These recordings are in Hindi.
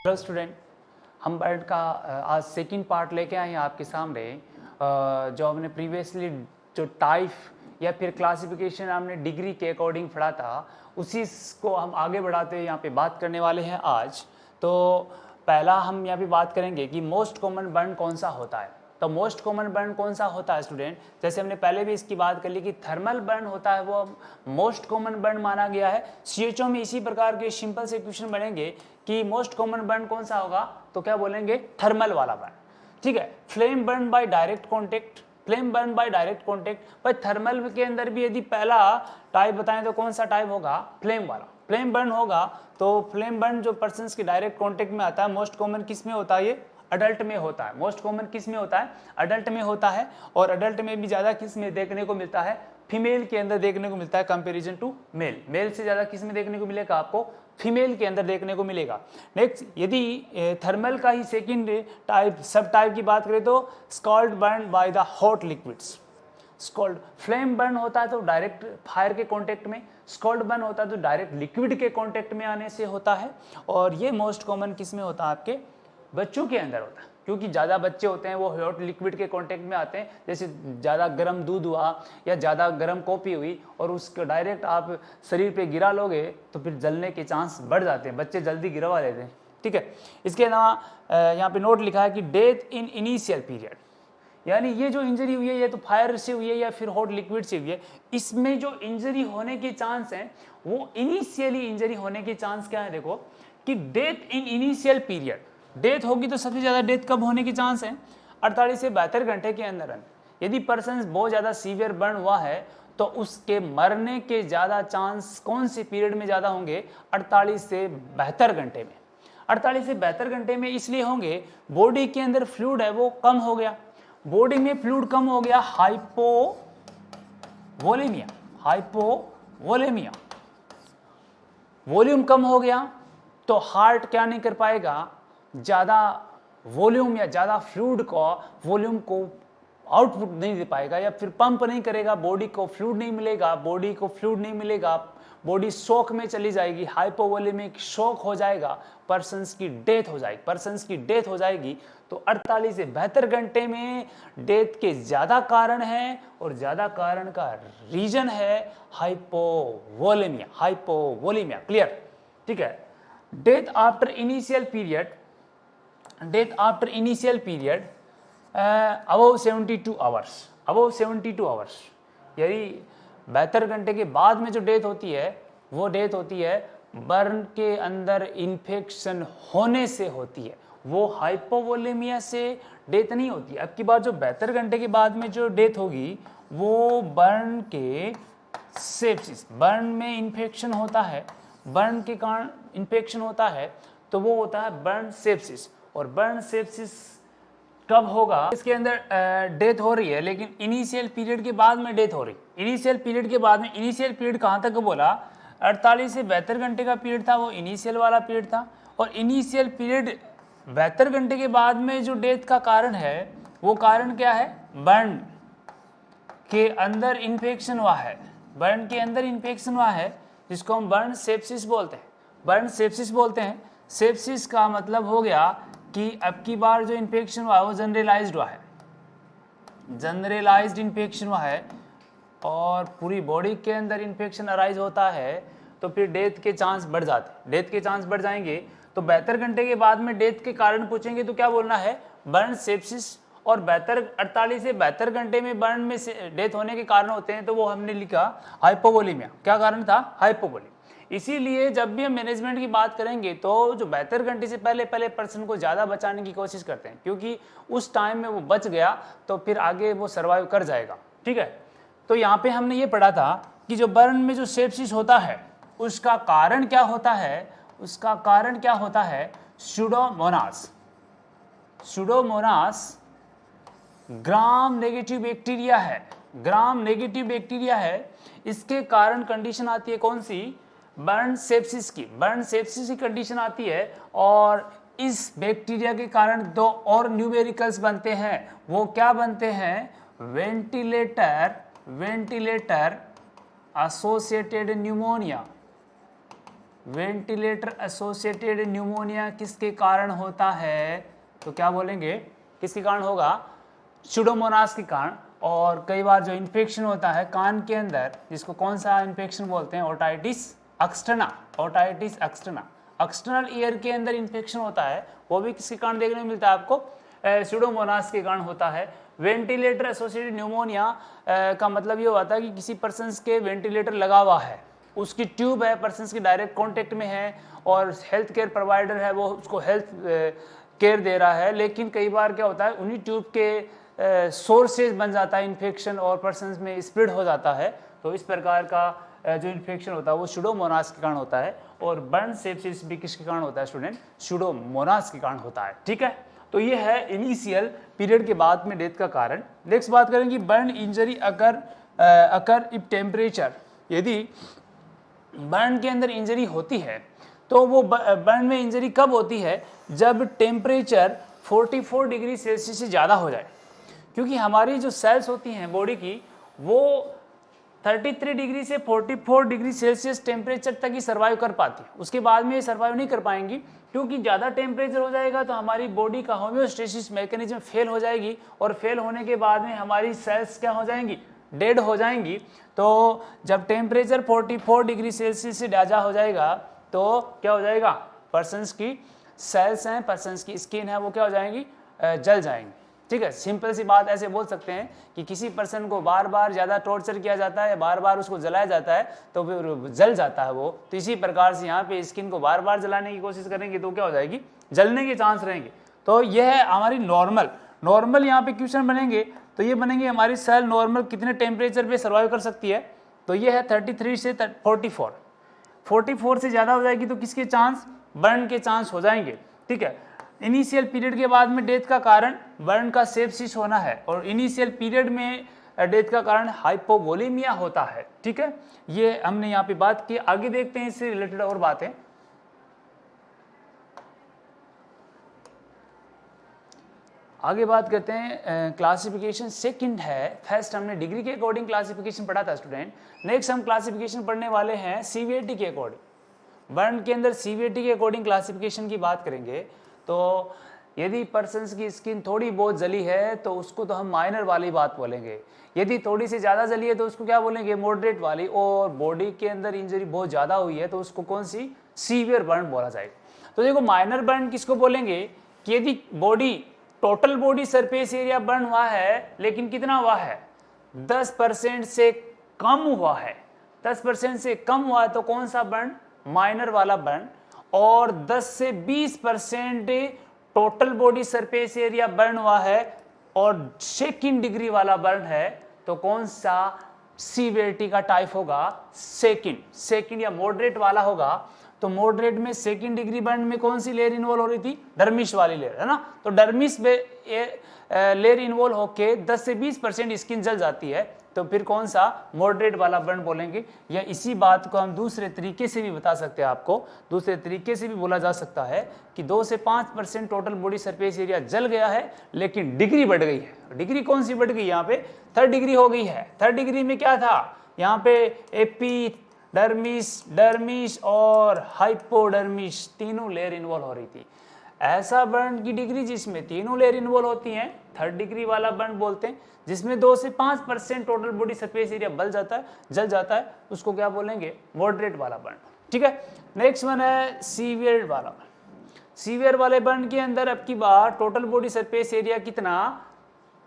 हेलो स्टूडेंट, हम बर्ड का आज सेकंड पार्ट लेके आए हैं आपके सामने। जो हमने प्रीवियसली जो टाइप या फिर क्लासिफिकेशन हमने डिग्री के अकॉर्डिंग पढ़ा था, उसी को हम आगे बढ़ाते हुए यहाँ पे बात करने वाले हैं आज। तो पहला हम यहाँ पे बात करेंगे कि मोस्ट कॉमन बर्ड कौन सा होता है। तो मोस्ट कॉमन बर्न कौन सा होता है स्टूडेंट, जैसे हमने पहले भी इसकी बात कर ली कि थर्मल बर्न होता है, वो मोस्ट कॉमन बर्न माना गया है। सीएचओ में इसी प्रकार के सिंपल से क्वेश्चन बनेंगे कि मोस्ट कॉमन बर्न कौन सा होगा, तो क्या बोलेंगे, थर्मल वाला बर्न। ठीक है, flame burn by direct contact, flame burn by direct contact. पर थर्मल के अंदर भी यदि पहला टाइप बताएं तो कौन सा टाइप होगा, फ्लेम वाला। फ्लेम बर्न होगा तो फ्लेम बर्न जो पर्सन के डायरेक्ट कॉन्टेक्ट में आता है, मोस्ट कॉमन किस में होता है, ये अडल्ट में होता है। मोस्ट कॉमन किस में होता है, अडल्ट में होता है। और अडल्ट में भी ज्यादा किस में देखने को मिलता है, फीमेल के अंदर देखने को मिलता है कंपैरिजन टू मेल। मेल से ज्यादा किस में देखने को मिलेगा, आपको फीमेल के अंदर देखने को मिलेगा। नेक्स्ट, यदि थर्मल का ही सेकंड टाइप सब टाइप की बात करें तो scold burn by the hot liquids. Scold flame burn होता है तो डायरेक्ट फायर के कांटेक्ट में, स्कॉल्ड बर्न होता है तो डायरेक्ट लिक्विड के कांटेक्ट में आने से होता है। और ये मोस्ट कॉमन किस में होता है, आपके बच्चों के अंदर होता है, क्योंकि ज़्यादा बच्चे होते हैं वो हॉट लिक्विड के कांटेक्ट में आते हैं। जैसे ज़्यादा गर्म दूध हुआ या ज़्यादा गर्म कॉफ़ी हुई और उसको डायरेक्ट आप शरीर पे गिरा लोगे तो फिर जलने के चांस बढ़ जाते हैं, बच्चे जल्दी गिरवा लेते हैं। ठीक है, इसके अलावा यहाँ पे नोट लिखा है कि डेथ इन इनिशियल पीरियड, यानी ये जो इंजरी हुई है ये तो फायर से हुई है या फिर हॉट लिक्विड से हुई है, इसमें जो इंजरी होने के चांस हैं वो इनिशियली इंजरी होने के चांस क्या है, देखो कि death in initial period, death होगी तो सबसे ज्यादा डेथ कब होने के चांस है, 48 से 72 घंटे के अंदर। यदि पर्सन बहुत ज्यादा सीवियर बर्न हुआ है तो उसके मरने के ज्यादा चांस कौन से पीरियड में ज्यादा होंगे, 48 से 72 घंटे में। 48 से 72 घंटे में इसलिए होंगे, बॉडी के अंदर फ्लूइड है वो कम हो गया, बॉडी में फ्लूइड कम हो गया, हाइपोवोलेमिया, हाइपोवोलेमिया, वॉल्यूम कम हो गया तो हार्ट क्या नहीं कर पाएगा, ज्यादा वॉल्यूम या ज्यादा फ्लूइड को वॉल्यूम को आउटपुट नहीं दे पाएगा या फिर पंप नहीं करेगा, बॉडी को फ्लूइड नहीं मिलेगा, बॉडी को फ्लूइड नहीं मिलेगा, बॉडी शॉक में चली जाएगी, हाइपोवोलेमिक शॉक हो जाएगा, पर्सन्स की डेथ हो जाएगी, पर्सन्स की डेथ हो जाएगी। तो 48 से 72 घंटे में डेथ के ज्यादा कारण है और ज्यादा कारण का रीजन है हाइपोवोलेमिया, हाइपोवोलेमिया। क्लियर? ठीक है, death after initial period, death after initial period above 72 hours, above 72 hours, यानी 72 घंटे के बाद में जो डेथ होती है वो डेथ होती है बर्न के अंदर इन्फेक्शन होने से होती है, वो हाइपोवोलेमिया से डेथ नहीं होती है। अब की बात जो 72 घंटे के बाद में जो डेथ होगी वो बर्न के सेप्सिस, बर्न में इन्फेक्शन होता है, बर्न के कारण इन्फेक्शन होता है तो वो होता है बर्न सेप्सिस। और बर्न सेप्सिस कब होगा, इसके अंदर डेथ हो रही है लेकिन इनिशियल पीरियड के बाद में डेथ हो रही, इनिशियल पीरियड के बाद में, इनिशियल पीरियड कहाँ तक बोला, 48 से 72 घंटे का पीरियड था, वो इनिशियल वाला पीरियड था। और इनिशियल पीरियड 72 घंटे के बाद में जो डेथ का कारण है वो कारण क्या है, बर्न के अंदर इन्फेक्शन हुआ है, बर्न के अंदर इन्फेक्शन हुआ है जिसको हम बर्न सेप्सिस बोलते हैं, बर्न सेप्सिस बोलते हैं। सेप्सिस का मतलब हो गया कि अब की बार जो इन्फेक्शन हुआ है वो जनरलाइज्ड हुआ है, जनरलाइज्ड इन्फेक्शन हुआ है और पूरी बॉडी के अंदर इन्फेक्शन अराइज होता है तो फिर डेथ के चांस बढ़ जाते हैं, डेथ के चांस बढ़ जाएंगे। तो 72 घंटे के बाद में डेथ के कारण पूछेंगे तो क्या बोलना है, बर्न सेप्सिस। और 48 से 72 घंटे में बर्न में डेथ होने के कारण होते हैं तो वो हमने लिखा हाइपोवोलेमिया। क्या कारण था, हाइपोवोलेमिया। इसीलिए जब भी हम मैनेजमेंट की बात करेंगे तो जो 72 घंटे से पहले पहले पर्सन को ज़्यादा बचाने की कोशिश करते हैं, क्योंकि उस टाइम में वो बच गया तो फिर आगे वो सर्वाइव कर जाएगा। ठीक है, तो यहाँ पे हमने ये पढ़ा था कि जो बर्न में जो सेप्सिस होता है उसका कारण क्या होता है, उसका कारण क्या होता है, Pseudomonas, Pseudomonas gram negative bacteria है, ग्राम नेगेटिव बैक्टीरिया है। इसके कारण कंडीशन आती है कौन सी, बर्न सेप्सिस की, बर्न सेप्सिस की कंडीशन आती है। और इस बैक्टीरिया के कारण दो और न्यूमेरिकल्स बनते हैं, वो क्या बनते हैं, ventilator, ventilator associated pneumonia, ventilator associated pneumonia किसके कारण होता है? तो क्या बोलेंगे, किसके कारण होगा? सुडोमोनास के कारण। और कई बार जो इन्फेक्शन होता है कान के अंदर, जिसको कौन सा इन्फेक्शन बोलते हैं? Otitis externa. Otitis externa, external ear के अंदर इन्फेक्शन होता है, वो भी किसके कारण देखने को मिलता है आपको? सुडोमोनास के कारण होता है। वेंटिलेटर एसोसिएटेड न्यूमोनिया का मतलब ये होता है कि किसी पर्सन के वेंटिलेटर लगा हुआ है, उसकी ट्यूब है, पर्सन के डायरेक्ट कांटेक्ट में है और हेल्थ केयर प्रोवाइडर है, वो उसको हेल्थ केयर दे रहा है, लेकिन कई बार क्या होता है उन्हीं ट्यूब के सोर्सेज बन जाता है इन्फेक्शन और पर्सन में स्प्रेड हो जाता है। तो इस प्रकार का जो इन्फेक्शन होता है वो सुडोमोनास के कारण होता है। और बर्न सेप्सिस भी किसके कारण होता है स्टूडेंट? सुडोमोनास के कारण होता है। ठीक है, तो ये है इनिशियल पीरियड के बाद में डेथ का कारण। नेक्स्ट बात करेंगे burn injury occur if temperature, यदि बर्न के अंदर इंजरी होती है तो वो बर्न में इंजरी कब होती है? जब टेम्परेचर 44 डिग्री सेल्सियस से ज़्यादा हो जाए, क्योंकि हमारी जो सेल्स होती हैं बॉडी की वो 33 डिग्री से 44 डिग्री सेल्सियस टेम्परेचर तक ही सर्वाइव कर पाती है, उसके बाद में ये सर्वाइव नहीं कर पाएंगी, क्योंकि ज़्यादा टेम्परेचर हो जाएगा तो हमारी बॉडी का होम्योस्टेसिस मैकेनिज्म फेल हो जाएगी और फेल होने के बाद में हमारी सेल्स क्या हो जाएंगी? डेड हो जाएंगी। तो जब टेम्परेचर 44 डिग्री सेल्सियस से ज़्यादा हो जाएगा तो क्या हो जाएगा? पर्सन्स की सेल्स हैं, पर्सन्स की स्किन है, वो क्या हो जाएंगी? जल जाएंगी। ठीक है, सिंपल सी बात ऐसे बोल सकते हैं कि किसी पर्सन को बार बार ज़्यादा टॉर्चर किया जाता है, बार बार उसको जलाया जाता है तो फिर जल जाता है वो। तो इसी प्रकार से यहाँ पे स्किन को बार बार जलाने की कोशिश करेंगे तो क्या हो जाएगी? जलने के चांस रहेंगे। तो यह है हमारी नॉर्मल यहाँ पे क्वेश्चन बनेंगे, तो ये बनेंगे हमारी सेल नॉर्मल कितने टेम्परेचर पे सर्वाइव कर सकती है? तो ये है 33 से 44 से ज़्यादा हो जाएगी तो किसके चांस? बर्न के चांस हो जाएंगे। ठीक है, इनिशियल पीरियड के बाद में डेथ का कारण बर्न का सेप्सिस होना है और इनिशियल पीरियड में डेथ का कारण हाइपोवोलेमिया होता है। ठीक है, ये हमने यहाँ पे बात की। आगे देखते हैं इससे रिलेटेड और बातें। आगे बात करते हैं क्लासिफिकेशन सेकंड है। फर्स्ट हमने डिग्री के अकॉर्डिंग क्लासिफिकेशन पढ़ा था स्टूडेंट। नेक्स्ट हम क्लासिफिकेशन पढ़ने वाले हैं सीवियरिटी के अकॉर्डिंग। बर्न के अंदर सीवियरिटी के अकॉर्डिंग क्लासिफिकेशन की बात करेंगे तो यदि पर्सन्स की स्किन थोड़ी बहुत जली है तो उसको तो हम माइनर वाली बात बोलेंगे, यदि थोड़ी सी ज़्यादा जली है तो उसको क्या बोलेंगे? मॉडरेट वाली। और बॉडी के अंदर इंजरी बहुत ज़्यादा हुई है तो उसको कौन सी? सीवियर बर्न बोला जाएगा। तो देखो माइनर बर्न किसको बोलेंगे कि यदि body total body surface area burn हुआ है लेकिन कितना हुआ है? 10% से कम हुआ है। 10% से कम हुआ है तो कौन सा बर्न? माइनर वाला बर्न। और 10 से 20% total body surface area burn हुआ है और सेकंड डिग्री वाला बर्न है तो कौन सा सीवियरिटी का टाइप होगा? सेकंड या मॉडरेट वाला होगा। तो मॉडरेट में सेकंड डिग्री बर्न में कौन सी लेयर इन्वॉल्व हो रही थी? डर्मिस वाली लेयर, है ना। तो डर्मिस में लेयर इन्वॉल्व होके 10 से 20% स्किन जल जाती है तो फिर कौन सा? मॉडरेट वाला बर्न बोलेंगे। या इसी बात को हम दूसरे तरीके से भी बता सकते हैं आपको, दूसरे तरीके से भी बोला जा सकता है कि 2 से 5% टोटल बॉडी सरफेस एरिया जल गया है लेकिन डिग्री बढ़ गई है। डिग्री कौन सी बढ़ गई? यहाँ पे 3rd डिग्री हो गई है। 3rd डिग्री में क्या था? यहाँ पे एपी डर्मिस और हाइपोडर्मिस तीनों लेयर इन्वॉल्व हो रही थी। ऐसा बर्न की डिग्री जिसमें तीनों लेयर इन्वॉल्व होती हैं 3rd डिग्री वाला बर्न बोलते हैं, जिसमें 2 से 5% टोटल बॉडी सरफेस एरिया जल जाता है, उसको क्या बोलेंगे? मॉडरेट वाला बर्न। ठीक है, नेक्स्ट वन है सीवियर वाला बर्न। सीवियर वाले बर्न के अंदर अब की बार टोटल बॉडी सरफेस एरिया कितना?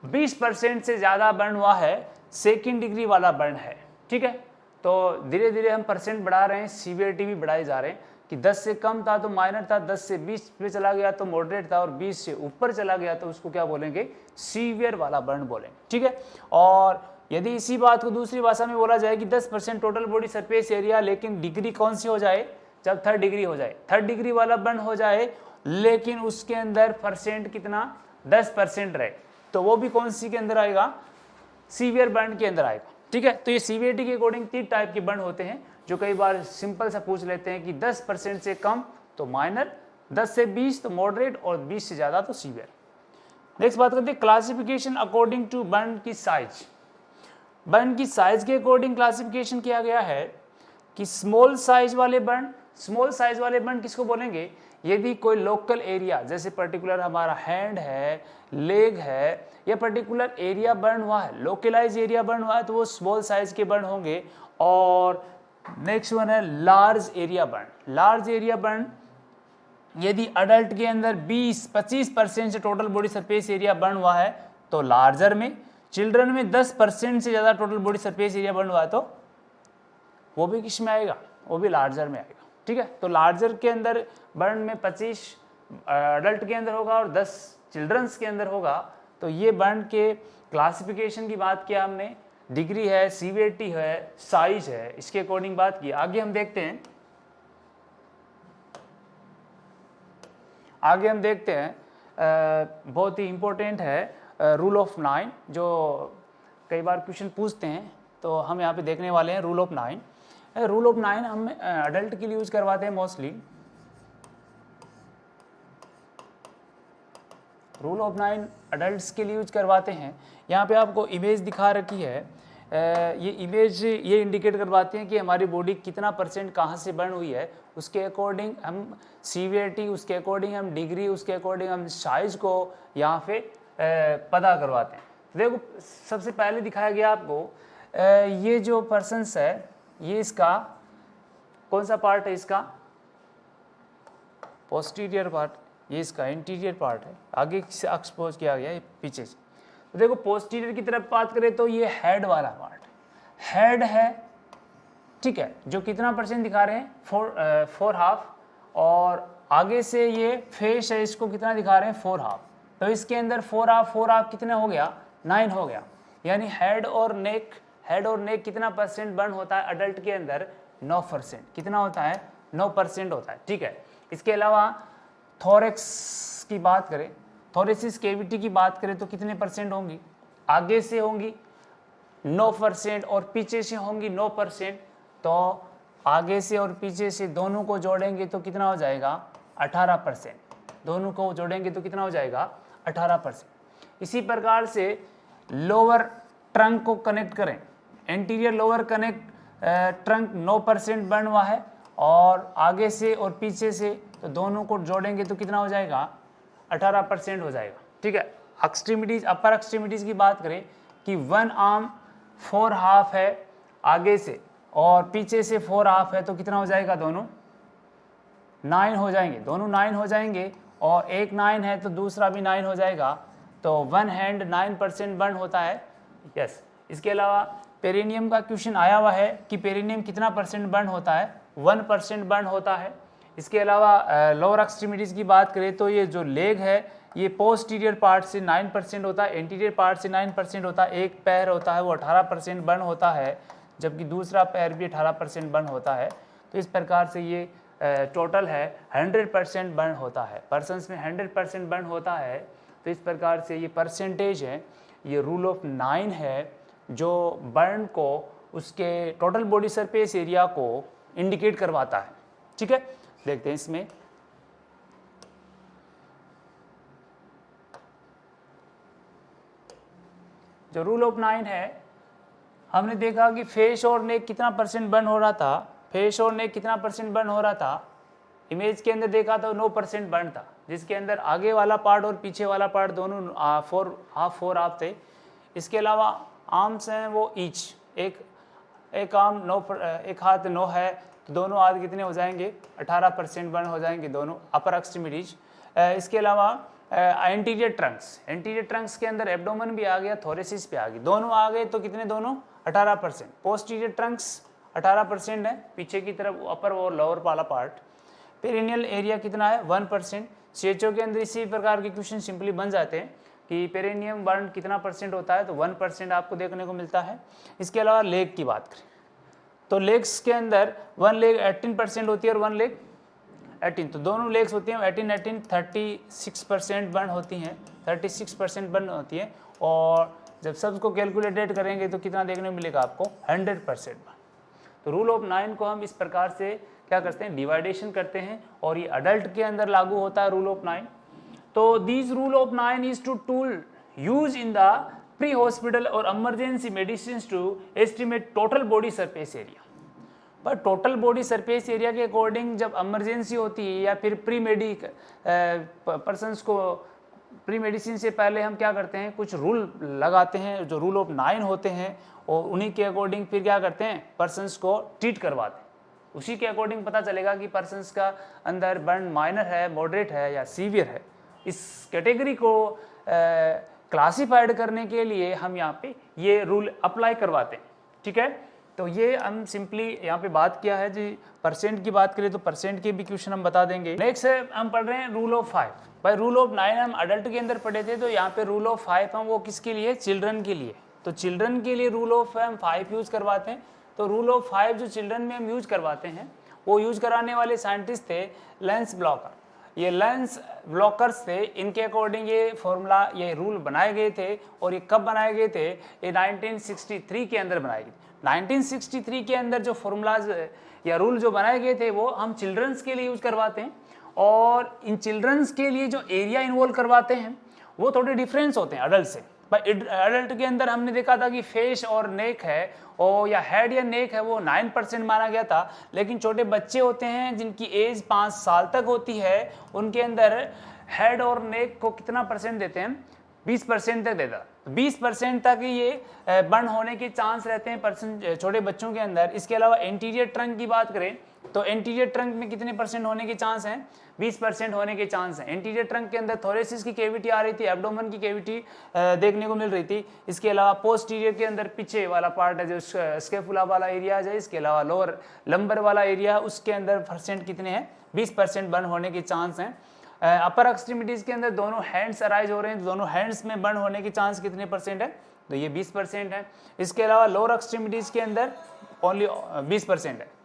20% से ज्यादा बर्न हुआ है, सेकंड डिग्री वाला बर्न है। ठीक है, तो धीरे धीरे हम परसेंट बढ़ा रहे हैं, सीवियरिटी भी बढ़ाए जा रहे हैं कि 10 से कम था तो माइनर था, 10 से 20 पे चला गया तो मॉडरेट था और 20 से ऊपर चला गया तो उसको क्या बोलेंगे? सीवियर वाला बर्न बोलेंगे। ठीक है, और यदि इसी बात को दूसरी भाषा में बोला जाए कि 10% टोटल बॉडी सरफेस एरिया लेकिन डिग्री कौन सी हो जाए? जब 3rd डिग्री हो जाए, 3rd डिग्री वाला बर्न हो जाए लेकिन उसके अंदर परसेंट कितना? 10% रहे तो वो भी कौन सी के अंदर आएगा? सीवियर बर्न के अंदर आएगा। ठीक है, तो ये सीवियरिटी के अकॉर्डिंग 3 टाइप के बर्न होते हैं जो कई बार सिंपल सा पूछ लेते हैं कि 10% से कम तो माइनर, 10 से 20 तो मॉडरेट और 20 से ज़्यादा तो सीवियर। नेक्स्ट बात करते हैं क्लासिफिकेशन अकॉर्डिंग टू बर्न की साइज। बर्न की साइज के अकॉर्डिंग क्लासिफिकेशन किया गया है कि स्मॉल साइज वाले बर्न स्मॉल साइज वाले बर्न किसको बोलेंगे? यदि कोई लोकल एरिया जैसे पर्टिकुलर हमारा हैंड है, लेग है, या पर्टिकुलर एरिया बर्न हुआ है, लोकलाइज एरिया बर्न हुआ है, तो वो स्मॉल साइज के बर्न होंगे। और नेक्स्ट वन है large area burn. Large area burn यदि अडल्ट के अंदर 20-25% से total body surface area burn हुआ है तो लार्जर में, चिल्ड्रन में 10% से ज़्यादा total body surface area burn हुआ है तो वो भी किस में आएगा? वो भी लार्जर में आएगा। ठीक है, तो लार्जर के अंदर बर्न में 25 अडल्ट के अंदर होगा और 10 चिल्ड्रंस के अंदर होगा। तो ये बर्न के क्लासिफिकेशन की बात किया हमने, डिग्री है, सीवियरिटी है, साइज है, इसके अकॉर्डिंग बात की। आगे हम देखते हैं, बहुत ही इंपॉर्टेंट है रूल ऑफ 9, जो कई बार क्वेश्चन पूछते हैं, तो हम यहाँ पे देखने वाले हैं रूल ऑफ 9। रूल ऑफ 9 हम अडल्ट के लिए यूज करवाते हैं मोस्टली। रूल ऑफ 9 अडल्ट्स के लिए यूज करवाते हैं। यहाँ पे आपको इमेज दिखा रखी है, ये इमेज ये इंडिकेट करवाते हैं कि हमारी बॉडी कितना % कहाँ से बर्न हुई है, उसके अकॉर्डिंग हम सीवियरिटी, उसके अकॉर्डिंग हम डिग्री, उसके अकॉर्डिंग हम साइज को यहाँ पे पता करवाते हैं। देखो सबसे पहले दिखाया गया आपको ये जो पर्सन्स है, ये इसका कौन सा पार्ट है? इसका पोस्टीरियर पार्ट, ये इसका इंटीरियर पार्ट है, आगे से एक्सपोज किया गया है पीछे से। तो देखो पोस्टीरियर की तरफ बात करें तो ये हेड वाला पार्ट, हेड है, ठीक है, जो कितना % दिखा रहे हैं? 4.5, और आगे से ये फेस है, इसको कितना दिखा रहे हैं? 4.5। तो इसके अंदर 4.5 कितने हो गया? 9 हो गया। यानी हेड और नेक कितना % बर्न होता है अडल्ट के अंदर? 9%। कितना होता है? 9% होता है। ठीक है, इसके अलावा थोरेक्स की बात करें, थोरेसिस कैविटी की बात करें तो कितने % होंगी? आगे से होंगी 9% और पीछे से होंगी 9%। तो आगे से और पीछे से दोनों को जोड़ेंगे तो कितना हो जाएगा? 18%। दोनों को जोड़ेंगे तो कितना हो जाएगा? 18%। इसी प्रकार से लोअर ट्रंक को कनेक्ट करें, एंटीरियर लोअर ट्रंक 9% बर्न हुआ है, और आगे से और पीछे से तो दोनों को जोड़ेंगे तो कितना हो जाएगा? 18% हो जाएगा। ठीक है, एक्सट्रीमिटीज, अपर एक्सट्रीमिटीज की बात करें कि 1 आर्म 4.5 है आगे से और पीछे से 4.5 है, तो कितना हो जाएगा? दोनों 9 हो जाएंगे, दोनों 9 हो जाएंगे, और एक 9 है तो दूसरा भी 9 हो जाएगा। तो 1 हैंड 9% बर्न होता है। यस, इसके अलावा पेरिनियम का क्वेश्चन आया हुआ है कि पेरिनियम कितना % बर्न होता है? 1% बर्न होता है। इसके अलावा लोअर एक्सट्रीमिटीज़ की बात करें तो ये जो लेग है ये पोस्टीरियर पार्ट से 9% होता है, एंटीरियर पार्ट से 9% होता है। एक पैर होता है वो 18% बर्न होता है, जबकि दूसरा पैर भी 18% बर्न होता है। तो इस प्रकार से ये टोटल है 100% बर्न होता है। पर्सन्स में 100% बर्न होता है। तो इस प्रकार से ये परसेंटेज है, ये रूल ऑफ 9 है, जो बर्न को उसके टोटल बॉडी सरफेस एरिया को इंडिकेट करवाता है। ठीक है, देखते हैं इसमें। जो रूल ऑफ 9 है, हमने देखा कि फेस और नेक कितना % बर्न हो रहा था, फेस और नेक कितना % बर्न हो रहा था। इमेज के अंदर देखा तो 9% बर्न था, जिसके अंदर आगे वाला पार्ट और पीछे वाला पार्ट दोनों 4.5 थे। इसके अलावा आर्म्स हैं वो ईच, एक आर्म 9, एक हाथ 9 है, तो दोनों हाथ कितने हो जाएंगे? 18% बर्न हो जाएंगे दोनों अपर एक्सट्रीमिटीज। इसके अलावा एंटीरियर ट्रंक्स के अंदर एब्डोमेन भी आ गया, थोरेसिस भी आ गई, दोनों आ गए तो कितने? दोनों 18%। पोस्टीरियर ट्रंक्स 18% है, पीछे की तरफ अपर और लोअर वाला पार्ट। पेरिनियल एरिया कितना है? 1%। CHO के अंदर इसी प्रकार के क्वेश्चन सिंपली बन जाते हैं कि पेरिनियम बर्न कितना % होता है, तो 1% आपको देखने को मिलता है। इसके अलावा लेग की बात करें तो लेग्स के अंदर 1 लेग 18% होती है और 1 लेग 18, तो दोनों लेग्स होती हैं 18 36% बर्न होती हैं, 36% बर्न होती है। और जब सबको कैलकुलेटेड करेंगे तो कितना देखने को मिलेगा आपको? 100% बर्न। तो रूल ऑफ 9 को हम इस प्रकार से क्या करते हैं? डिवाइडेशन करते हैं, और ये अडल्ट के अंदर लागू होता है रूल ऑफ 9। तो this rule of 9 is to tool use in the pre hospital और emergency medicine to estimate total body surface area. पर टोटल बॉडी सरफेस एरिया के अकॉर्डिंग जब इमरजेंसी होती है या फिर पर्सन्स को प्री मेडिसिन से पहले हम क्या करते हैं, कुछ रूल लगाते हैं जो रूल ऑफ 9 होते हैं, और उन्हीं के अकॉर्डिंग फिर क्या करते हैं, पर्सन्स को ट्रीट करवाते हैं। उसी के अकॉर्डिंग पता चलेगा कि पर्सन्स का अंदर बर्न माइनर है, मॉडरेट है या सीवियर है। इस कैटेगरी को क्लासिफाइड करने के लिए हम यहाँ पे ये रूल अप्लाई करवाते हैं। ठीक है, तो ये हम सिंपली यहाँ पे बात किया है जी। परसेंट की बात करें तो परसेंट के भी क्वेश्चन हम बता देंगे। नेक्स्ट हम पढ़ रहे हैं रूल ऑफ 5। भाई रूल ऑफ 9 हम अडल्ट के अंदर पढ़े थे, तो यहाँ पे रूल ऑफ 5 हम वो किसके लिए, चिल्ड्रन के लिए। तो चिल्ड्रन के लिए रूल ऑफ हम 5 यूज करवाते हैं। तो रूल ऑफ 5 जो चिल्ड्रन में हम यूज करवाते हैं, वो यूज कराने वाले साइंटिस्ट थे लेंस ब्लॉकर। ये लेंस ब्लॉकर्स थे, इनके अकॉर्डिंग ये फॉर्मूला, ये रूल बनाए गए थे। और ये कब बनाए गए थे, ये 1963 के अंदर बनाए गए। 1963 के अंदर जो फॉर्मूलाज या रूल जो बनाए गए थे वो हम चिल्ड्रंस के लिए यूज करवाते हैं। और इन चिल्ड्रंस के लिए जो एरिया इन्वॉल्व करवाते हैं वो थोड़े डिफरेंस होते हैं अडल्ट से। भाई अडल्ट के अंदर हमने देखा था कि फेस और नेक है, और या हेड या नेक है, वो 9% माना गया था। लेकिन छोटे बच्चे होते हैं जिनकी एज 5 साल तक होती है, उनके अंदर हेड और नेक को कितना परसेंट देते हैं, 20% तक देता। 20% तक ये बर्न होने के चांस रहते हैं छोटे बच्चों के अंदर। इसके अलावा एंटीरियर ट्रंक की बात करें तो एंटीरियर ट्रंक में कितने परसेंट होने के चांस हैं, 20% होने के चांस हैं। एंटीरियर ट्रंक के अंदर थोरेसिस की कैविटी आ रही थी, एब्डोमेन की कैविटी देखने को मिल रही थी। इसके अलावा पोस्टीरियर के अंदर पीछे वाला पार्ट है जो स्केपुला वाला एरिया है, इसके अलावा लोअर लंबर वाला एरिया, उसके अंदर परसेंट कितने हैं, 20% बर्न होने के चांस हैं। अपर एक्सट्रीमिटीज के अंदर दोनों हैंड्स अराइज हो रहे हैं, दोनों हैंड्स में बर्न होने के चांस कितने परसेंट है, तो ये 20% है। इसके अलावा लोअर एक्सट्रीमिटीज के अंदर ओनली 20% है।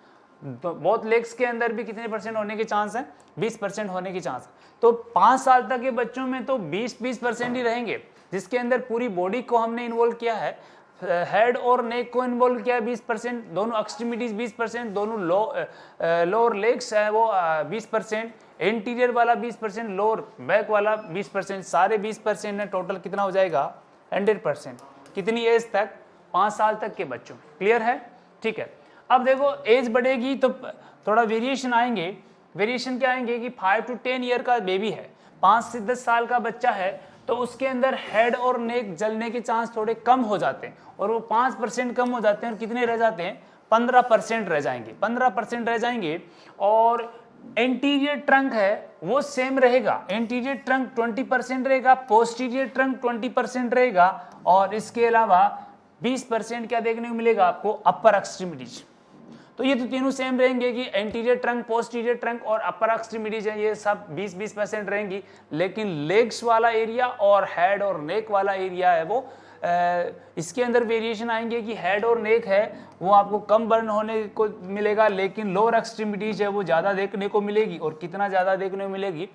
तो बहुत लेग्स के अंदर भी कितने परसेंट होने के चांस हैं, 20% होने के चांस। तो 5 साल तक के बच्चों में तो 20% ही रहेंगे, जिसके अंदर पूरी बॉडी को हमने इन्वॉल्व किया है। हेड और नेक को इन्वॉल्व किया 20%, दोनों एक्सट्रीमिटीज 20%, दोनों लोअर लेग्स है वो 20%, इंटीरियर वाला 20%, लोअर बैक वाला 20%, सारे 20% है। टोटल कितना हो जाएगा, 100%। कितनी एज तक, 5 साल तक के बच्चों। क्लियर है, ठीक है। अब देखो एज बढ़ेगी तो थोड़ा वेरिएशन आएंगे। वेरिएशन क्या आएंगे कि 5 to 10 ईयर का बेबी है, 5 से 10 साल का बच्चा है, तो उसके अंदर हेड और नेक जलने के चांस थोड़े कम हो जाते हैं, और वो 5% कम हो जाते हैं। और कितने रह जाते हैं, 15% रह जाएंगे, 15% रह जाएंगे। और एंटीरियर ट्रंक है वो सेम रहेगा, एंटीरियर ट्रंक 20% रहेगा, पोस्टीरियर ट्रंक 20% रहेगा। और इसके अलावा 20% क्या देखने को मिलेगा आपको, अपर एक्सट्रीमिटीज। तो ये तो तीनों सेम रहेंगे कि एंटीरियर ट्रंक, पोस्टीरियर ट्रंक और अपर एक्सट्रीमिटीज है, ये सब 20% रहेंगी। लेकिन लेग्स वाला एरिया और हेड और नेक वाला एरिया है वो इसके अंदर वेरिएशन आएंगे कि हेड और नेक है वो आपको कम बर्न होने को मिलेगा, लेकिन लोअर एक्सट्रीमिटीज है वो ज़्यादा देखने को मिलेगी। और कितना ज़्यादा देखने को मिलेगी,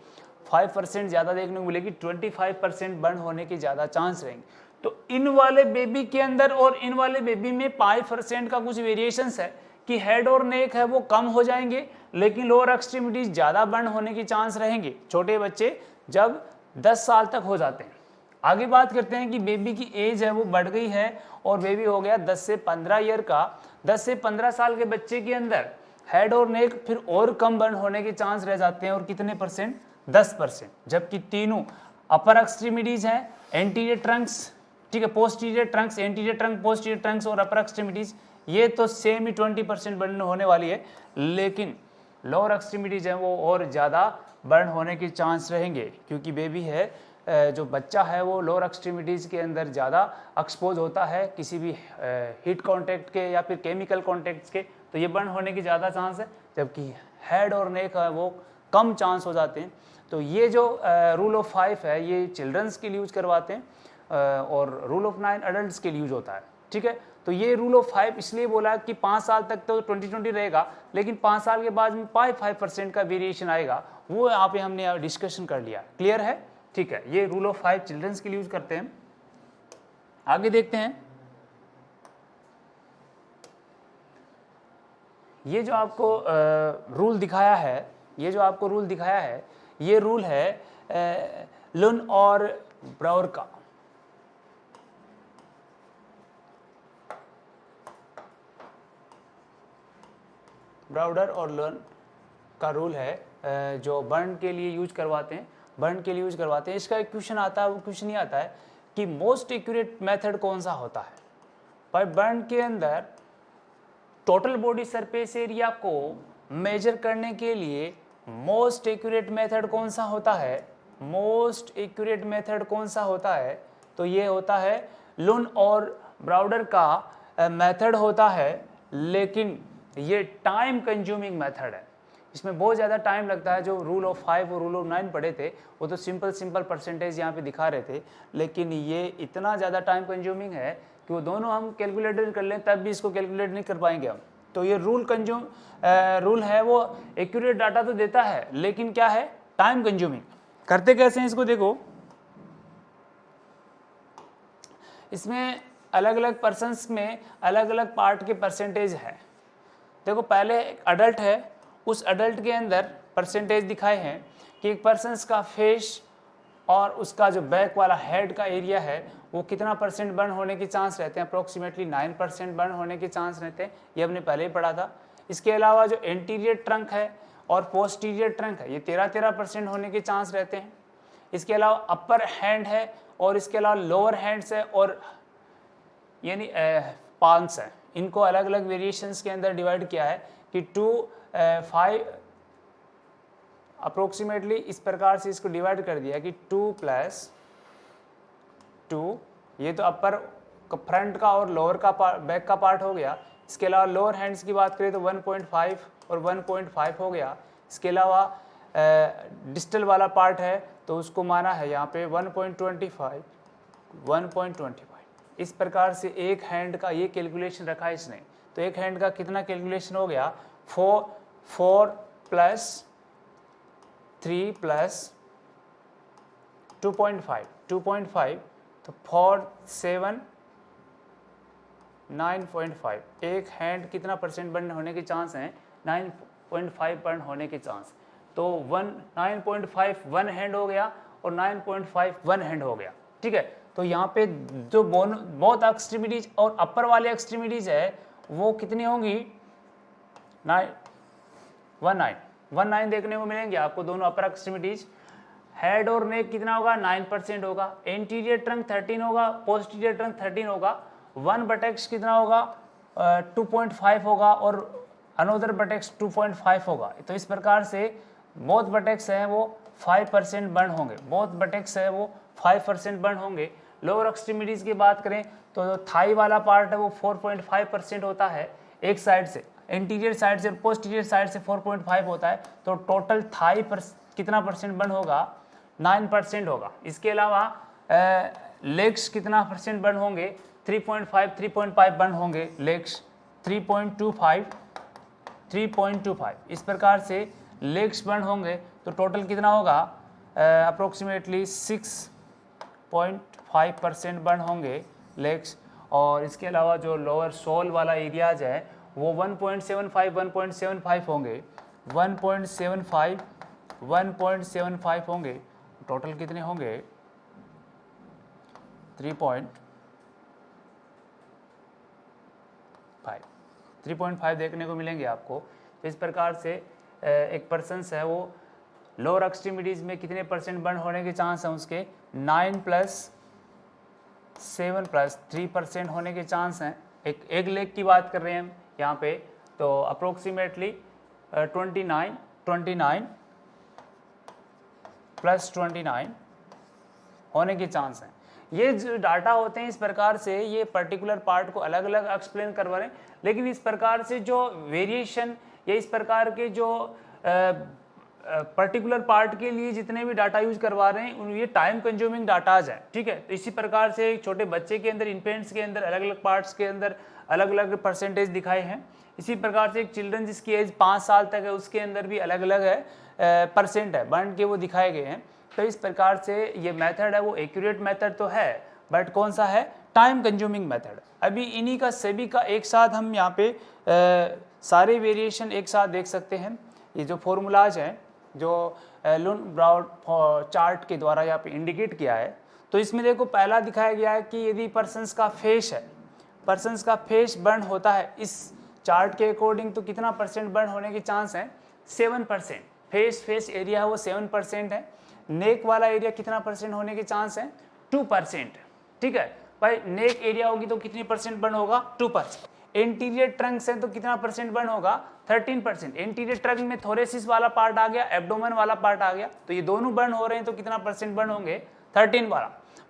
5% ज़्यादा देखने को मिलेगी, 25% बर्न होने के ज़्यादा चांस रहेंगे। तो इन वाले बेबी के अंदर और इन वाले बेबी में 5% का कुछ वेरिएशंस है कि हेड और नेक है वो कम हो जाएंगे, लेकिन लोअर एक्सट्रीमिटीज ज़्यादा बर्न होने के चांस रहेंगे छोटे बच्चे जब 10 साल तक हो जाते हैं। आगे बात करते हैं कि बेबी की एज है वो बढ़ गई है और बेबी हो गया 10 से 15 ईयर का। 10 से 15 साल के बच्चे के अंदर हेड और नेक फिर और कम बर्न होने के चांस रह जाते हैं, और कितने परसेंट, 10%। जबकि तीनों अपर एक्सट्रीमिटीज हैं, एंटीरियर ट्रंक्स, ठीक है, posterior Trunks, anterior trunk, posterior Trunks और अपर एक्सट्रीमिटीज, ये तो सेम ही 20% बर्न होने वाली है। लेकिन लोअर एक्सट्रीमिटीज हैं वो और ज़्यादा बर्न होने के चांस रहेंगे, क्योंकि बेबी है जो बच्चा है वो लोअर एक्सट्रीमिटीज़ के अंदर ज़्यादा एक्सपोज होता है किसी भी हीट कांटेक्ट के या फिर केमिकल कांटेक्ट्स के, तो ये बर्न होने की ज़्यादा चांस है। जबकि हेड और नेक है वो कम चांस हो जाते हैं। तो ये जो रूल ऑफ 5 है ये चिल्ड्रंस के लिए यूज करवाते हैं, और रूल ऑफ 9 अडल्ट्स के लिए यूज होता है, ठीक है। तो ये रूल ऑफ 5 इसलिए बोला कि 5 साल तक तो 2020 रहेगा, लेकिन 5 साल के बाद में 5% का वेरिएशन आएगा, वो यहाँ पे हमने डिस्कशन कर लिया। क्लियर है, ठीक है। ये रूल ऑफ 5 चिल्ड्रंस के लिए यूज करते हैं। आगे देखते हैं, ये जो आपको रूल दिखाया है, ये जो आपको रूल दिखाया है, ये रूल है लुन और ब्राउर का। ब्राउडर और लर्न का रूल है जो बर्न के लिए यूज करवाते हैं, इसका एक क्वेश्चन आता है, वो क्वेश्चन ये आता है कि मोस्ट एक्यूरेट मेथड कौन सा होता है। पर बर्न के अंदर टोटल बॉडी सरफेस एरिया को मेजर करने के लिए मोस्ट एक्यूरेट मेथड कौन सा होता है, तो ये होता है लुन और ब्राउडर का मेथड होता है, लेकिन ये टाइम कंज्यूमिंग मेथड है, इसमें बहुत ज़्यादा टाइम लगता है। जो रूल ऑफ 5 और रूल ऑफ 9 पढ़े थे वो तो सिंपल परसेंटेज यहाँ पे दिखा रहे थे, लेकिन ये इतना ज़्यादा टाइम कंज्यूमिंग है कि वो दोनों हम कैलकुलेटर कर लें तब भी इसको कैलकुलेट नहीं कर पाएंगे हम। तो ये रूल है वो एक्यूरेट डाटा तो देता है, लेकिन क्या है, टाइम कंज्यूमिंग। करते कैसे हैं इसको देखो, इसमें अलग अलग पर्सन्स में अलग अलग पार्ट के परसेंटेज है। देखो पहले एक अडल्ट है, उस अडल्ट के अंदर परसेंटेज दिखाए हैं कि एक पर्सन्स का फेस और उसका जो बैक वाला हेड का एरिया है वो कितना परसेंट बर्न होने के चांस रहते हैं, अप्रोक्सीमेटली 9% बर्न होने के चांस रहते हैं, ये हमने पहले ही पढ़ा था। इसके अलावा जो एंटीरियर ट्रंक है और पोस्टीरियर ट्रंक है ये 13% होने के चांस रहते हैं। इसके अलावा अपर हैंड है और इसके अलावा लोअर हैंड्स है और यानी पाल्म्स है, इनको अलग अलग वेरिएशंस के अंदर डिवाइड किया है कि 5 अप्रोक्सीमेटली इस प्रकार से इसको डिवाइड कर दिया कि 2 + 2, ये तो अपर फ्रंट का और लोअर का बैक का पार्ट हो गया। इसके अलावा लोअर हैंड्स की बात करें तो 1.5 और 1.5 हो गया। इसके अलावा डिस्टल वाला पार्ट है तो उसको माना है यहाँ पे 1.25। इस प्रकार से एक हैंड का ये कैलकुलेशन रखा है इसने। तो एक हैंड का कितना कैलकुलेशन हो गया, 4 + 3 + 2.5 तो 4 7 9.5। एक हैंड कितना परसेंट बर्न होने के चांस हैं, 9.5 बर्न होने के चांस। तो 9.5 वन हैंड हो गया और 9.5 वन हैंड हो गया, ठीक है। तो यहाँ पे जो बोथ एक्सट्रीमिटीज और अपर वाले एक्सट्रीमिटीज है वो कितनी होंगी, 19 देखने को मिलेंगे आपको दोनों अपर एक्सट्रीमिटीज। हेड और नेक कितना होगा, 9% होगा। एंटीरियर ट्रंक 13 होगा, पोस्टीरियर ट्रंक 13 होगा। 1 बटेक्स कितना होगा, 2.5 होगा और अनोदर बटेक्स 2.5 होगा। तो इस प्रकार से बोथ बटेक्स हैं वो 5% बर्न होंगे, लोअर एक्सट्रीमिटीज की बात करें तो जो थाई वाला पार्ट है वो 4.5% होता है एक साइड से, इंटीरियर साइड से, पोस्टीरियर साइड से 4.5 होता है। तो टोटल थाई पर कितना परसेंट बर्न होगा, 9% होगा। इसके अलावा लेग्स कितना परसेंट बर्न होंगे, 3.5 बर्न होंगे लेग्स, 3.25। इस प्रकार से लेग्स बर्न होंगे तो टोटल कितना होगा, अप्रोक्सीमेटली 6.5% बर्न होंगे लेग्स। और इसके अलावा जो लोअर सोल वाला एरियाज है वो 1.75 होंगे, 1.75 होंगे। टोटल कितने होंगे, 3.5 देखने को मिलेंगे आपको। तो इस प्रकार से एक पर्सन है वो लोअर एक्सट्रीमिटीज में कितने परसेंट बर्न होने के चांस हैं उसके, 9 + 7 + 3% होने के चांस हैं। एक लेग की बात कर रहे हैं हम यहाँ पे, तो अप्रोक्सीमेटली 29 + 29 होने के चांस हैं। ये जो डाटा होते हैं इस प्रकार से ये पर्टिकुलर पार्ट को अलग अलग एक्सप्लेन करवा रहे हैं, लेकिन इस प्रकार से जो वेरिएशन या इस प्रकार के जो पर्टिकुलर पार्ट के लिए जितने भी डाटा यूज करवा रहे हैं ये टाइम कंज्यूमिंग डाटाज है, ठीक है। तो इसी प्रकार से एक छोटे बच्चे के अंदर, इन्फेंट्स के अंदर अलग अलग पार्ट्स के अंदर अलग अलग परसेंटेज दिखाए हैं। इसी प्रकार से एक चिल्ड्रन जिसकी एज 5 साल तक है उसके अंदर भी अलग अलग है परसेंट है बर्न के वो दिखाए गए हैं। तो इस प्रकार से ये मेथड है वो एक्यूरेट मेथड तो है, बट कौन सा है, टाइम कंज्यूमिंग मेथड। अभी इन्हीं का सभी का एक साथ हम यहाँ पे सारे वेरिएशन एक साथ देख सकते हैं। ये जो फॉर्मूलाज हैं जो लुन ब्राउड चार्ट के द्वारा यहाँ पे इंडिकेट किया है, तो इसमें देखो पहला दिखाया गया है कि यदि पर्सन्स का फेस है, पर्सन्स का फेस बर्न होता है इस चार्ट के अकॉर्डिंग तो कितना परसेंट बर्न होने के चांस हैं? 7%। फेस एरिया है वो 7% है। नेक वाला एरिया कितना परसेंट होने के चांस है? 2%। ठीक है भाई, नेक एरिया होगी तो कितनी परसेंट बर्न होगा? 2%। इंटीरियर ट्रंक्स है तो कितना परसेंट बर्न होगा? 13%। इंटीरियर ट्रंक में थोरेसिस वाला पार्ट आ गया, एब्डोमेन वाला पार्ट आ गया, तो ये दोनों बर्न हो रहे हैं तो कितना परसेंट बर्न होंगे? 13 वाला।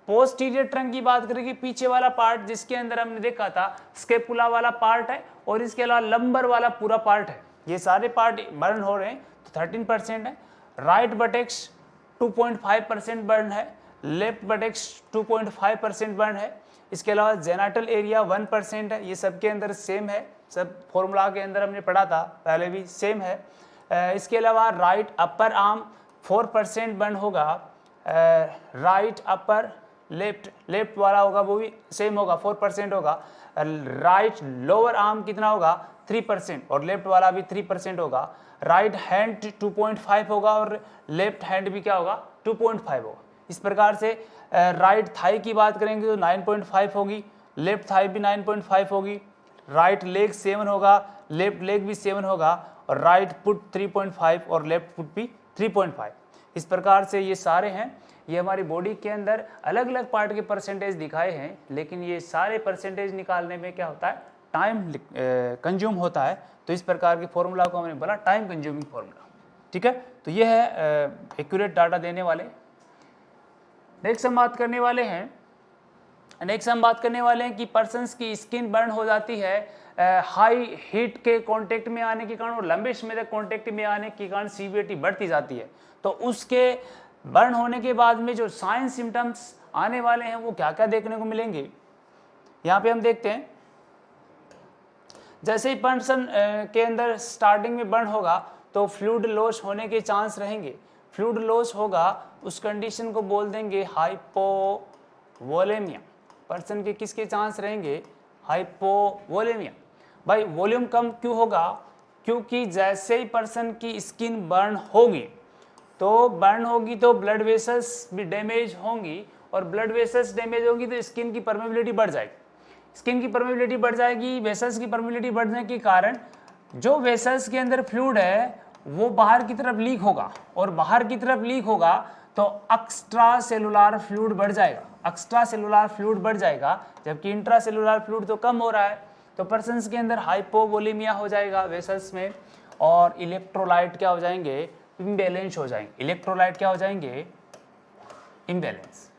पोस्टीरियर ट्रंक की बात करेंगे, पीछे वाला पार्ट जिसके अंदर हमने देखा था स्केपुला वाला पार्ट है और इसके अलावा लंबर वाला पूरा पार्ट है, ये सारे पार्ट बर्न हो रहे हैं तो 13% है। राइट बटेक्स 2.5% बर्न है, लेफ्ट बटेक्स 2.5% बर्न है। इसके अलावा जेनाटल एरिया 1% है। ये सब के अंदर सेम है, सब फॉर्मूला के अंदर हमने पढ़ा था पहले भी, सेम है। इसके अलावा राइट अपर आर्म 4% बर्न होगा। राइट अपर लेफ्ट वाला होगा वो भी सेम होगा, 4% होगा। राइट लोअर आर्म कितना होगा? 3% और लेफ्ट वाला भी 3% होगा। राइट हैंड 2.5 होगा और लेफ्ट हैंड भी क्या होगा? 2.5 होगा। इस प्रकार से राइट थाई की बात करेंगे तो 9.5 होगी, लेफ्ट थाई भी 9.5 होगी। राइट लेग 7 होगा, लेफ्ट लेग भी 7 होगा और राइट फुट 3.5 और लेफ्ट फुट भी 3.5। इस प्रकार से ये सारे हैं, ये हमारी बॉडी के अंदर अलग अलग पार्ट के परसेंटेज दिखाए हैं, लेकिन ये सारे परसेंटेज निकालने में क्या होता है? टाइम कंज्यूम होता है। तो इस प्रकार के फॉर्मूला को हमने बोला टाइम कंज्यूमिंग फॉर्मूला। ठीक है, तो ये है एक्यूरेट डाटा देने वाले। नेक्स्ट हम बात करने वाले हैं कि पर्सन्स की स्किन बर्न हो जाती है हाई हीट के कांटेक्ट में आने के कारण और लंबे समय तक कांटेक्ट में आने के कारण सीवियरिटी बढ़ती जाती है। तो उसके बर्न होने के बाद में जो साइन सिम्टम्स आने वाले हैं वो क्या क्या देखने को मिलेंगे, यहाँ पे हम देखते हैं। जैसे ही पर्सन के अंदर स्टार्टिंग में बर्न होगा तो फ्लूइड लॉस होने के चांस रहेंगे। फ्लूइड लॉस होगा उस कंडीशन को बोल देंगे हाइपोवोलेमिया। पर्सन के किसके चांस रहेंगे? हाइपोवोलेमिया। भाई वॉल्यूम कम क्यों होगा? क्योंकि जैसे ही पर्सन की स्किन बर्न होगी तो ब्लड वेसल्स भी डैमेज होंगी और ब्लड वेसल्स डैमेज होंगी तो स्किन की परमेबिलिटी बढ़ जाएगी। स्किन की परमेबिलिटी बढ़ जाएगी, वेसल्स की परमेबिलिटी बढ़ने के कारण जो वेसल्स के अंदर फ्लूइड है वो बाहर की तरफ लीक होगा और बाहर की तरफ लीक होगा तो एक्स्ट्रा सेलुलर फ्लूइड बढ़ जाएगा। एक्स्ट्रा सेलुलर फ्लूइड बढ़ जाएगा जबकि इंट्रा सेलुलर फ्लूइड तो कम हो रहा है। तो पर्सन्स के अंदर हाइपोवोलेमिया हो जाएगा वेसल्स में और इलेक्ट्रोलाइट क्या हो जाएंगे? इम्बैलेंस हो जाएंगे। इलेक्ट्रोलाइट क्या हो जाएंगे? इम्बैलेंस।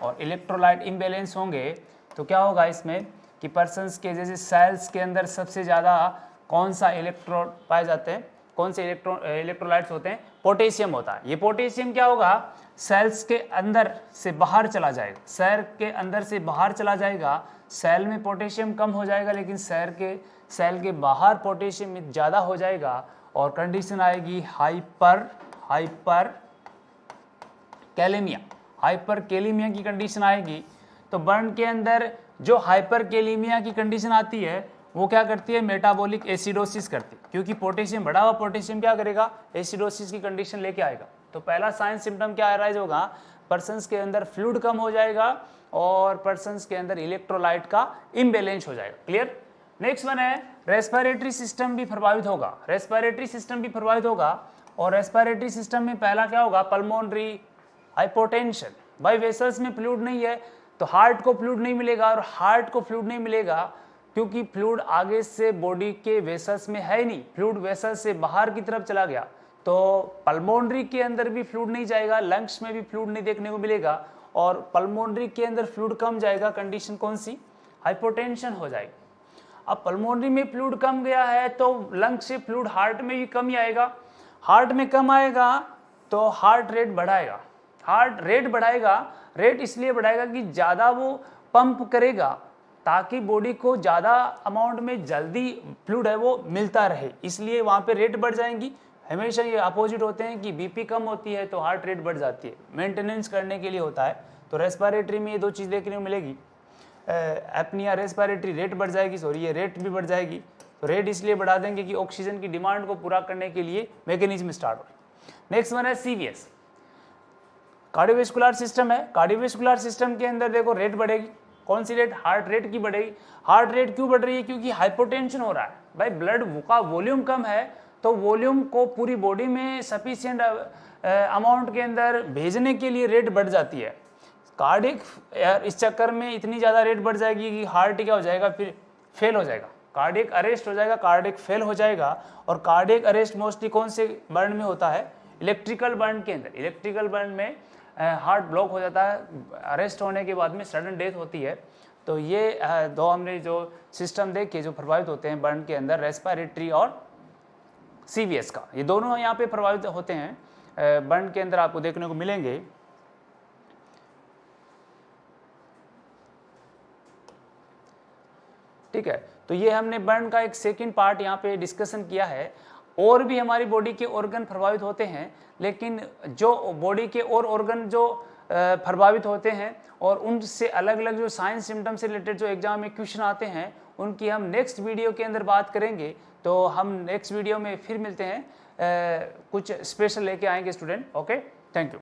और इलेक्ट्रोलाइट इम्बैलेंस होंगे तो क्या होगा इसमें कि पर्सन्स के जैसे सेल्स के अंदर सबसे ज़्यादा कौन सा इलेक्ट्रोड पाए जाते हैं, कौन से इलेक्ट्रोलाइट्स होते हैं? पोटेशियम होता है। ये पोटेशियम क्या होगा? सेल्स के अंदर से बाहर चला जाएगा, सेल के अंदर से बाहर चला जाएगा। सेल में पोटेशियम कम हो जाएगा लेकिन सेल के बाहर पोटेशियम ज़्यादा हो जाएगा और कंडीशन आएगी हाइपर कैलेमिया की कंडीशन आएगी। तो बर्न के अंदर जो हाइपर कैलेमिया की कंडीशन आती है वो क्या करती है? मेटाबॉलिक एसिडोसिस करती है, क्योंकि पोटेशियम बढ़ा हुआ पोटेशियम क्या करेगा? एसिडोसिस की कंडीशन लेके आएगा। तो पहला साइन सिम्टम क्या अराइज होगा? पर्सन्स के अंदर फ्लूइड कम हो जाएगा और पर्सन्स के अंदर इलेक्ट्रोलाइट का इम्बैलेंस हो जाएगा। क्लियर? नेक्स्ट वन है रेस्पिरेटरी सिस्टम भी प्रभावित होगा। रेस्पिरेटरी सिस्टम भी प्रभावित होगा और रेस्पिरेटरी सिस्टम में पहला क्या होगा? Pulmonary hypotension. भाई वेसल्स में फ्लूइड नहीं है तो हार्ट को फ्लूइड नहीं मिलेगा और हार्ट को फ्लूइड नहीं मिलेगा क्योंकि फ्लूइड आगे से बॉडी के वेसल्स में है ही नहीं, फ्लूइड वेसल्स से बाहर की तरफ चला गया। तो पल्मोनरी के अंदर भी फ्लूइड नहीं जाएगा, लंग्स में भी फ्लूइड नहीं देखने को मिलेगा और पल्मोनरी के अंदर फ्लूइड कम जाएगा। कंडीशन कौन सी? हाइपोटेंशन हो जाएगी। अब पल्मोनरी में फ्लूइड कम गया है तो लंग्स से फ्लूइड हार्ट में भी कम ही आएगा। हार्ट में कम आएगा तो हार्ट रेट बढ़ाएगा। हार्ट रेट बढ़ाएगा, रेट इसलिए बढ़ाएगा कि ज़्यादा वो पंप करेगा ताकि बॉडी को ज़्यादा अमाउंट में जल्दी फ्लूइड है वो मिलता रहे, इसलिए वहाँ पे रेट बढ़ जाएंगी। हमेशा ये अपोजिट होते हैं कि बीपी कम होती है तो हार्ट रेट बढ़ जाती है, मेंटेनेंस करने के लिए होता है। तो रेस्पिरेटरी में ये दो चीज़ देखने को मिलेगी, एपनिया रेस्पिरेटरी रेट बढ़ जाएगी, ये रेट भी बढ़ जाएगी। तो रेट इसलिए बढ़ा देंगे कि ऑक्सीजन की डिमांड को पूरा करने के लिए मैकेनिज्म स्टार्ट हो। नेक्स्ट वन है सीवीएस, कार्डियोवैस्कुलर सिस्टम है। कार्डियोवैस्कुलर सिस्टम के अंदर देखो रेट बढ़ेगी, कौन सी रेट? हार्ट रेट की बढ़ेगी। हार्ट रेट क्यों बढ़ रही है? क्योंकि हाइपोटेंशन हो रहा है भाई, ब्लड का वॉल्यूम कम है, तो वॉल्यूम को पूरी बॉडी में सफिशिएंट अमाउंट के अंदर भेजने के लिए रेट बढ़ जाती है। कार्डियक यार इस चक्कर में इतनी ज़्यादा रेट बढ़ जाएगी कि हार्ट क्या हो जाएगा, फिर फेल हो जाएगा, कार्डियक अरेस्ट हो जाएगा, कार्डियक फेल हो जाएगा। और कार्डियक अरेस्ट मोस्टली कौन से बर्न में होता है? इलेक्ट्रिकल बर्न के अंदर। इलेक्ट्रिकल बर्न में हार्ट ब्लॉक हो जाता है, अरेस्ट होने के बाद में सडन डेथ होती है। तो ये दो हमने जो सिस्टम देखे जो प्रभावित होते हैं बर्न के अंदर, रेस्पिरेटरी और सीवीएस का, ये दोनों यहाँ पे प्रभावित होते हैं बर्न के अंदर, आपको देखने को मिलेंगे। ठीक है, तो ये हमने बर्न का एक सेकंड पार्ट यहाँ पे डिस्कशन किया है। और भी हमारी बॉडी के ऑर्गन प्रभावित होते हैं, लेकिन जो बॉडी के और ऑर्गन जो प्रभावित होते हैं और उनसे अलग अलग जो साइंस सिम्टम से रिलेटेड जो एग्जाम में क्वेश्चन आते हैं, उनकी हम नेक्स्ट वीडियो के अंदर बात करेंगे। तो हम नेक्स्ट वीडियो में फिर मिलते हैं, कुछ स्पेशल लेके आएंगे स्टूडेंट। Okay, thank you.